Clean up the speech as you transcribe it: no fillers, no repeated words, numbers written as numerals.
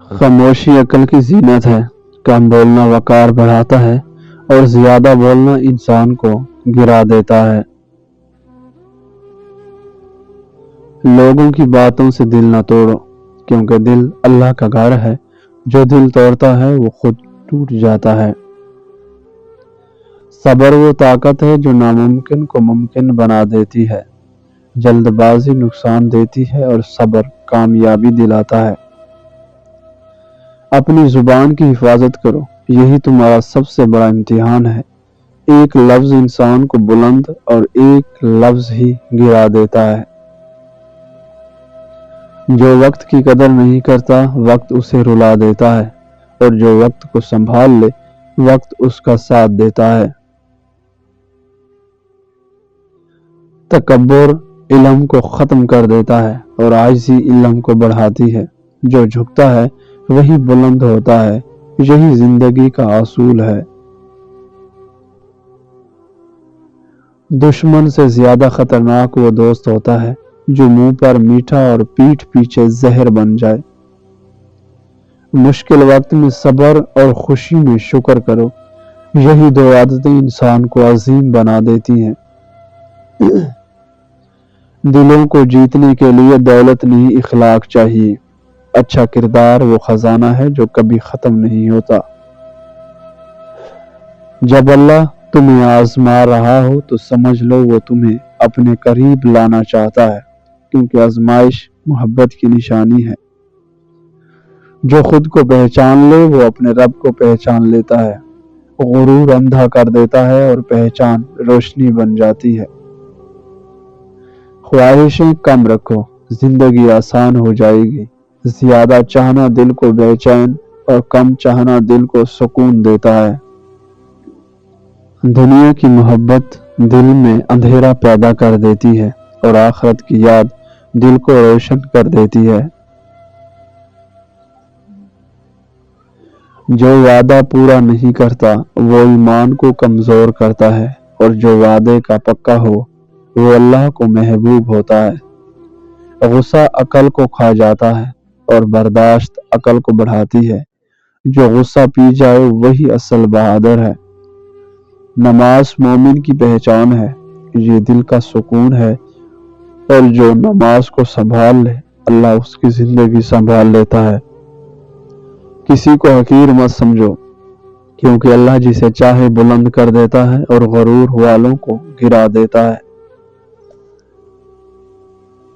خاموشی عقل کی زینت ہے۔ کم بولنا وقار بڑھاتا ہے اور زیادہ بولنا انسان کو گرا دیتا ہے۔ لوگوں کی باتوں سے دل نہ توڑو، کیونکہ دل اللہ کا گھر ہے۔ جو دل توڑتا ہے وہ خود ٹوٹ جاتا ہے۔ صبر وہ طاقت ہے جو ناممکن کو ممکن بنا دیتی ہے۔ جلد بازی نقصان دیتی ہے اور صبر کامیابی دلاتا ہے۔ اپنی زبان کی حفاظت کرو، یہی تمہارا سب سے بڑا امتحان ہے۔ ایک لفظ انسان کو بلند اور ایک لفظ ہی گرا دیتا ہے۔ جو وقت کی قدر نہیں کرتا، وقت اسے رلا دیتا ہے، اور جو وقت کو سنبھال لے، وقت اس کا ساتھ دیتا ہے۔ تکبر علم کو ختم کر دیتا ہے اور عاجزی علم کو بڑھاتی ہے۔ جو جھکتا ہے وہی بلند ہوتا ہے، یہی زندگی کا اصول ہے۔ دشمن سے زیادہ خطرناک وہ دوست ہوتا ہے جو منہ پر میٹھا اور پیٹھ پیچھے زہر بن جائے۔ مشکل وقت میں صبر اور خوشی میں شکر کرو، یہی دو عادتیں انسان کو عظیم بنا دیتی ہیں۔ دلوں کو جیتنے کے لیے دولت نہیں، اخلاق چاہیے۔ اچھا کردار وہ خزانہ ہے جو کبھی ختم نہیں ہوتا۔ جب اللہ تمہیں آزما رہا ہو تو سمجھ لو وہ تمہیں اپنے قریب لانا چاہتا ہے، کیونکہ آزمائش محبت کی نشانی ہے۔ جو خود کو پہچان لے وہ اپنے رب کو پہچان لیتا ہے۔ غرور اندھا کر دیتا ہے اور پہچان روشنی بن جاتی ہے۔ خواہشیں کم رکھو، زندگی آسان ہو جائے گی۔ زیادہ چاہنا دل کو بے چین اور کم چاہنا دل کو سکون دیتا ہے۔ دنیا کی محبت دل میں اندھیرا پیدا کر دیتی ہے اور آخرت کی یاد دل کو روشن کر دیتی ہے۔ جو وعدہ پورا نہیں کرتا وہ ایمان کو کمزور کرتا ہے، اور جو وعدے کا پکا ہو وہ اللہ کو محبوب ہوتا ہے۔ غصہ عقل کو کھا جاتا ہے اور برداشت عقل کو بڑھاتی ہے۔ جو غصہ پی جائے وہی اصل بہادر ہے۔ نماز مومن کی پہچان ہے، یہ دل کا سکون ہے، اور جو نماز کو سنبھال لے اللہ اس کی زندگی سنبھال لیتا ہے۔ کسی کو حقیر مت سمجھو، کیونکہ اللہ جسے چاہے بلند کر دیتا ہے اور غرور والوں کو گرا دیتا ہے۔